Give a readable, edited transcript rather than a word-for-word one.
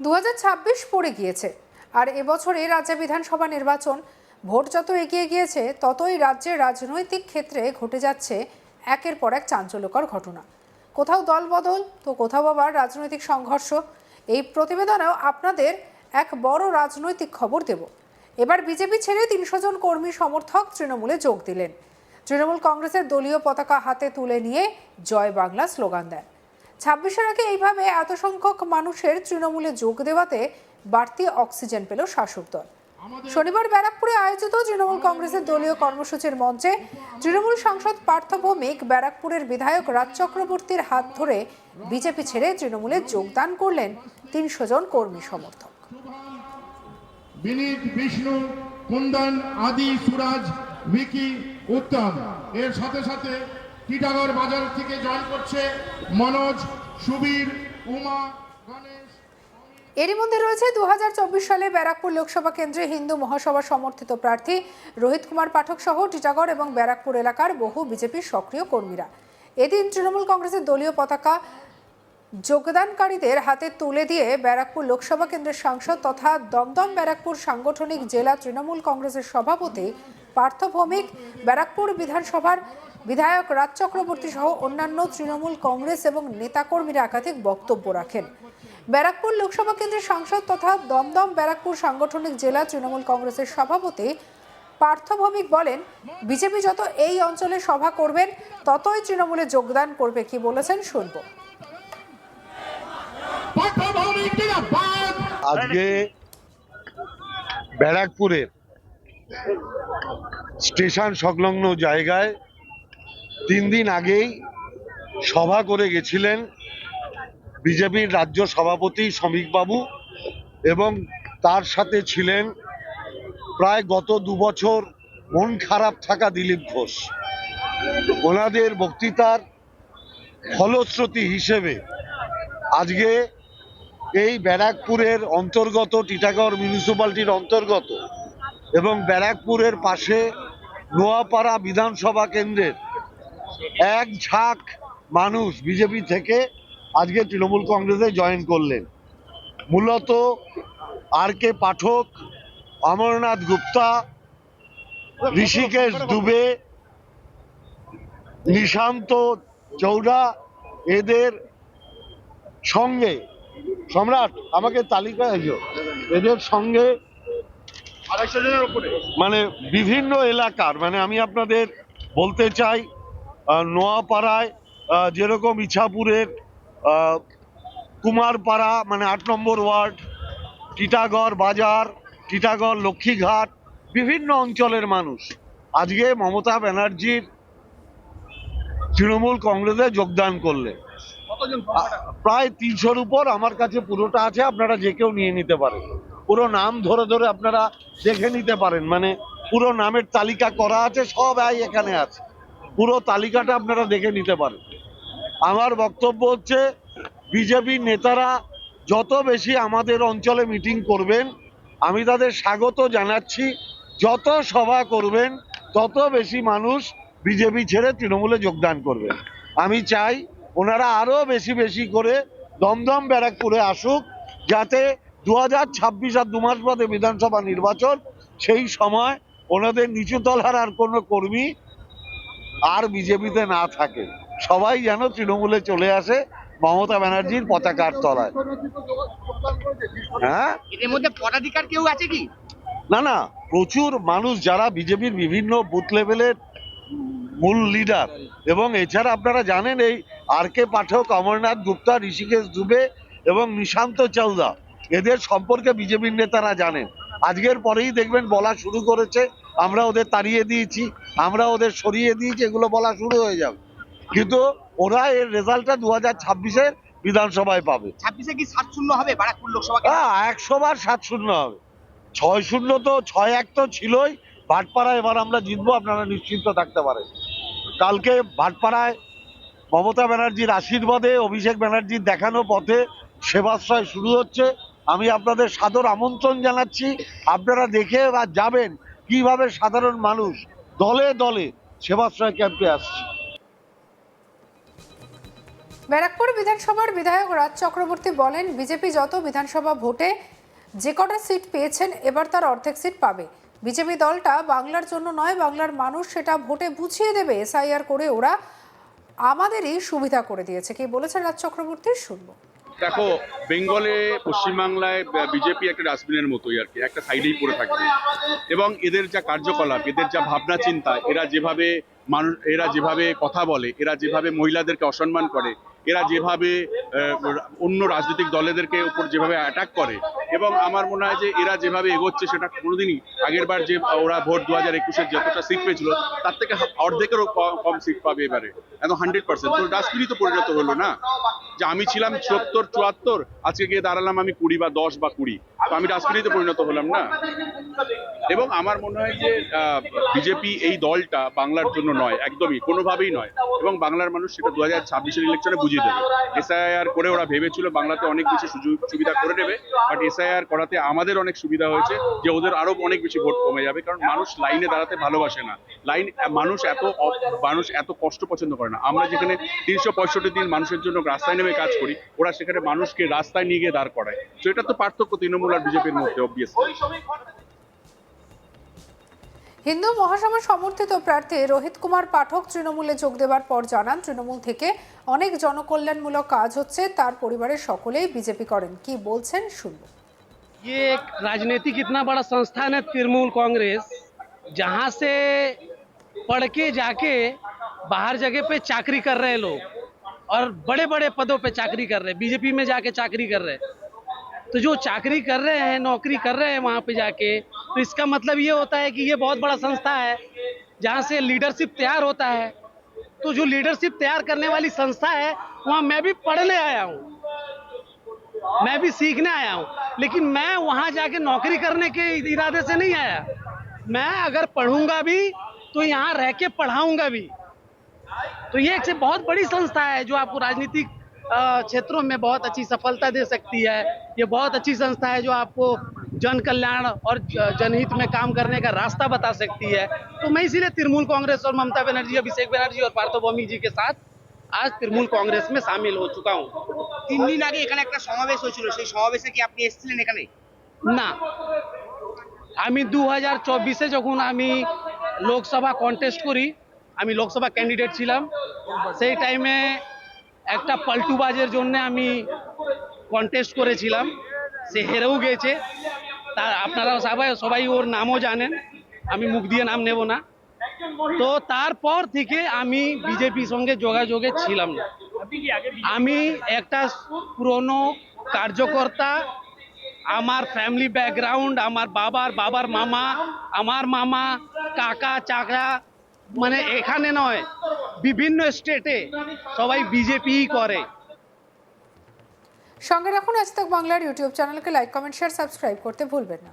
2026 পড়ে গিয়েছে, আর এবছরে রাজ্য বিধানসভা নির্বাচন। ভোট যত এগিয়ে গিয়েছে ততই রাজ্যের রাজনৈতিক ক্ষেত্রে ঘটে যাচ্ছে একের পর এক চাঞ্চল্যকর ঘটনা। কোথাও দলবদল, তো কোথাও আবার রাজনৈতিক সংঘর্ষ। এই প্রতিবেদনেও আপনাদের এক বড় রাজনৈতিক খবর দেব। এবার বিজেপি ছেড়ে 300 জন কর্মী সমর্থক তৃণমূলে যোগ দিলেন। তৃণমূল কংগ্রেসের দলীয় পতাকা হাতে তুলে নিয়ে জয় বাংলা স্লোগান দেন। 26-এর আগে এইভাবে এত সংখ্যক মানুষের তৃণমূলে যোগ দেওয়াতে বাড়তি অক্সিজেন পেল শাসক দল। শনিবার ব্যারাকপুরে আয়োজিত তৃণমূল কংগ্রেসের দলীয় কর্মসূচির মঞ্চে তৃণমূল সাংসদ পার্থ ভৌমিক ব্যারাকপুরের বিধায়ক রাজ চক্রবর্তীর হাত ধরে বিজেপি ছেড়ে তৃণমূলে যোগদান করলেন 300 জন কর্মী সমর্থক। বিনীত, বিষ্ণু, কুন্দন, আদি, সুরাজ, ভিকি, উত্তম। এর সাথে সাথে টিটাগড় বাজার থেকে জয়েন করছে মনোজ, সুবীর, উমা, গণেশ। এরই মধ্যে রয়েছে 2024 সালে ব্যারাকপুর লোকসভা কেন্দ্রে হিন্দু মহাসভা সমর্থিত প্রার্থী রোহিত কুমার পাঠক সহ টিটাগড় এবং ব্যারাকপুর এলাকার বহু বিজেপির সক্রিয় কর্মীরা। এদিন তৃণমূল কংগ্রেসের দলীয় পতাকা যোগদানকারীদের হাতে তুলে দিয়ে ব্যারাকপুর লোকসভা কেন্দ্রের সাংসদ তথা দমদম ব্যারাকপুর সাংগঠনিক জেলা তৃণমূল কংগ্রেসের সভাপতি পার্থ ভৌমিক, ব্যারাকপুর বিধানসভার বিধায়ক রাজ চক্রবর্তী সহ অন্যান্য তৃণমূল কংগ্রেস এবং নেতাকর্মীরা একাধিক বক্তব্য রাখেন। ব্যারাকপুর লোকসভা কেন্দ্রের সাংসদ তথা দমদম ব্যারাকপুর সাংগঠনিক জেলা তৃণমূল কংগ্রেসের সভাপতি পার্থ ভৌমিক বলেন, বিজেপি যত এই অঞ্চলে সভা করবেন ততই তৃণমূলে যোগদান করবে। কি বলেছেন শুনবো। আজকে ব্যারাকপুরের স্টেশন সংলগ্ন জায়গায় 3 দিন আগেই সভা করে গেছিলেন বিজেপির রাজ্য সভাপতি শ্রমিক বাবু, এবং তার সাথে ছিলেন প্রায় গত 2 বছর মন খারাপ থাকা দিলীপ ঘোষ। ওনাদের বক্তৃতার ফলশ্রুতি হিসেবে আজকে এই ব্যারাকপুরের অন্তর্গত টিটাগড় মিউনিসিপ্যালিটির অন্তর্গত এবং ব্যারাকপুরের পাশে নোয়াপাড়া বিধানসভা কেন্দ্রের এক ঝাঁক মানুষ বিজেপি থেকে আজকে তৃণমূল কংগ্রেসে জয়েন করলেন। মূলত আর কে পাঠক, অমরনাথ গুপ্তা, ঋষিকেশ দুবে, নিশান্ত চৌধা, এদের সঙ্গে সম্রাট আমাকে তালিকা এদের সঙ্গে 250 জনের উপরে, মানে বিভিন্ন এলাকার, মানে আমি আপনাদের বলতে চাই নোয়াপাড়ায় যেরকম ইছাপুরের কুমারপাড়া মানে 8 নম্বর ওয়ার্ড, টিটাগড় বাজার, টিটাগড় লক্ষ্মীঘাট, বিভিন্ন অঞ্চলের মানুষ আজকে মমতা ব্যানার্জির তৃণমূল কংগ্রেসে যোগদান করলেন। প্রায় 300-র উপর, আমার কাছে পুরোটা আছে, আপনারা যে কেউ নিয়ে নিতে পারেন। পুরো নাম ধরে ধরে আপনারা দেখে নিতে পারেন, মানে পুরো নামের তালিকা করা আছে, সব এখানে আছে, পুরো তালিকাটা আপনারা দেখে নিতে পারেন। আমার বক্তব্য হচ্ছে, বিজেপির নেতারা যত বেশি আমাদের অঞ্চলে মিটিং করবেন আমি তাদের স্বাগত জানাচ্ছি। যত সভা করবেন তত বেশি মানুষ বিজেপি ছেড়ে তৃণমূলে যোগদান করবেন। আমি চাই ওনারা আরো বেশি বেশি করে দমদম ব্যারাকপুরে আসুক, যাতে 2026 আর 2 মাস বাদে বিধানসভা নির্বাচন, সেই সময় ওনাদের নিচুতলার আর কোনো কর্মী আর বিজেপিতে না থাকে, সবাই যেন তৃণমূলে চলে আসে মমতা ব্যানার্জির পতাকার তলায়। হ্যাঁ, এর মধ্যে পদাধিকার কেউ আছে কি? না না, প্রচুর মানুষ যারা বিজেপির বিভিন্ন বুথ লেভেলের মূল লিডার, এবং এছাড়া আপনারা জানেন এই আর কে পাঠক, অমরনাথ গুপ্তা, ঋষিকেশ দুবে এবং নিশান্ত চৌধা, এদের সম্পর্কে বিজেপির নেতারা জানেন। আজকের পরেই দেখবেন বলা শুরু করেছে, আমরা ওদের তাড়িয়ে দিয়েছি, আমরা ওদের সরিয়ে দিয়েছি, এগুলো বলা শুরু হয়ে যাবে। কিন্তু ওরা এর রেজাল্টটা 2026-এর বিধানসভায় পাবে। 26-এ কি 7-0 হবে ব্যারাকপুর লোকসভা? 100 বার 7-0 হবে। 6-0 তো 6-1 তো ছিলই। ভাটপাড়া এবার আমরা জিতবো, আপনারা নিশ্চিন্ত থাকতে পারেন। কালকে ভাটপাড়ায় মমতা ব্যানার্জির আশীর্বাদে, অভিষেক ব্যানার্জির দেখানো পথে সেবাশ্রয় শুরু হচ্ছে। আমি আপনাদের সাদর আমন্ত্রণ জানাচ্ছি, আপনারা দেখে বা যাবেন কিভাবে সাধারণ মানুষ দলে দলে সেবাশ্রয় ক্যাম্পে আসছে। ব্যারাকপুর বিধানসভার বিধায়ক রাজ চক্রবর্তী বলেন, বিজেপি যত বিধানসভা ভোটে যে কটা সিট পেয়েছেন এবার তার অর্ধেক সিট পাবে। বিজেপি দলটা বাংলার জন্য নয়, বাংলার মানুষ সেটা ভোটে বুঝিয়ে দেবে। এসআইআর করে ওরা আমাদেরই সুবিধা করে দিয়েছে। কি বলেছেন রাজ চক্রবর্তী, শুনবো। দেখো, বেঙ্গলে পশ্চিমবাংলায় বিজেপি একটা ডাস্টবিনের মতোই আর কি, একটা সাইডেই পড়ে থাকবে। এবং এদের যা কার্যকলাপ, এদের যা ভাবনা চিন্তা, এরা যেভাবে কথা বলে, এরা যেভাবে মহিলাদেরকে অসম্মান করে, এরা যেভাবে অন্য রাজনৈতিক দলেদেরকে উপর যেভাবে অ্যাটাক করে, এবং আমার মনে হয় যে এরা যেভাবে এগোচ্ছে সেটা কোনোদিনই আগেরবার যে ওরা ভোট 2021-এর যতটা সিট পেয়েছিল তার থেকে অর্ধেকেরও কম সিট পাবে এবারে, একদম 100%। তো ডাস্টবিনই তো পরিণত হলো না, যে আমি ছিলাম 70-74, আজকে গিয়ে দাঁড়ালাম আমি 20 বা 10 বা 20, তো আমি ডাস্টবিনই তো পরিণত হলাম না। এবং আমার মনে হয় যে বিজেপি এই দলটা বাংলার জন্য নয়, একদমই কোনোভাবেই নয়। এবং বাংলার মানুষ সেটা 2026-এর ইলেকশনে বুঝিয়ে দেবে। এসআইআর করে ওরা ভেবেছিল বাংলাতে অনেক বেশি সুযোগ সুবিধা করে দেবে, বাট এসআইআর করাতে আমাদের অনেক সুবিধা হয়েছে যে ওদের আরো অনেক বেশি ভোট কমে যাবে। কারণ মানুষ লাইনে দাঁড়াতে ভালোবাসে না, মানুষ এত কষ্ট পছন্দ করে না। আমরা যেখানে 365 দিন মানুষের জন্য রাস্তায় নেমে কাজ করি, ওরা সেখানে মানুষকে রাস্তায় নিয়ে গিয়ে দাঁড় করায়। তো এটা তো পার্থক্য তৃণমূল আর বিজেপির মধ্যে, অবভিয়াসলি। হিন্দু মহাসভা সমর্থিত প্রার্থী রোহিত কুমার পাঠক তৃণমূলে যোগ দেওয়ার পর জানান, তৃণমূল থেকে অনেক জনকল্যাণমূলক কাজ হচ্ছে, তার পরিবারের সকলেই বিজেপি করেন। কি বলছেন, শুনবো। ये एक राजनीतिक इतना बड़ा संस्थान है तृणमूल कांग्रेस, जहां से पढ़ के जाके बाहर जगह पे चाकरी कर रहे लोग और बड़े बड़े पदों पे चाकरी कर रहे, बीजेपी में जाके चाकरी कर रहे। तो जो चाकरी कर रहे हैं, नौकरी कर रहे हैं वहां पे जाके, तो इसका मतलब ये होता है कि ये बहुत बड़ा संस्था है जहां से लीडरशिप तैयार होता है। तो जो लीडरशिप तैयार करने वाली संस्था है, वहां मैं भी पढ़ने आया हूँ, मैं भी सीखने आया हूँ, लेकिन मैं वहां जाके नौकरी करने के इरादे से नहीं आया। मैं अगर पढ़ूंगा भी तो यहाँ रह के पढ़ाऊंगा भी। तो ये एक से बहुत बड़ी संस्था है जो आपको राजनीतिक क्षेत्रों में बहुत अच्छी सफलता दे सकती है। ये बहुत अच्छी संस्था है जो आपको जन कल्याण और जनहित में काम करने का रास्ता बता सकती है। तो मैं इसीलिए तृणमूल कांग्रेस और ममता बनर्जी, अभिषेक बनर्जी और पार्थ भौमिक जी के साथ आज तृणमूल कांग्रेस में शामिल हो चुका हूँ। 3 দিন আগে এখানে একটা সমাবেশ হয়েছিল, সেই সমাবেশে কি আপনি এসেছিলেন এখানে? না, আমি 2024-এ যখন আমি লোকসভা কন্টেস্ট করি, আমি লোকসভা ক্যান্ডিডেট ছিলাম, সেই টাইমে একটা পাল্টুবাজের জন্য আমি কন্টেস্ট করেছিলাম, সে হেরেও গেছে। তার আপনারা সবাই ওর নামও জানেন, আমি মুখ দিয়ে নাম নেব না। তো তারপর থেকে আমি বিজেপির সঙ্গে যোগাযোগে ছিলাম না। আমি একটা পুরনো কার্যকর্তা, আমার ফ্যামিলি ব্যাকগ্রাউন্ড, আমার বাবার মামা, আমার মামা, কাকা, চাচা, মানে এখানে নয়, বিভিন্ন স্টেটে সবাই বিজেপি করে। সঙ্গে রাখুন আজ তাক বাংলার ইউটিউব চ্যানেলকে লাইক, কমেন্ট, শেয়ার, সাবস্ক্রাইব করতে ভুলবেন না।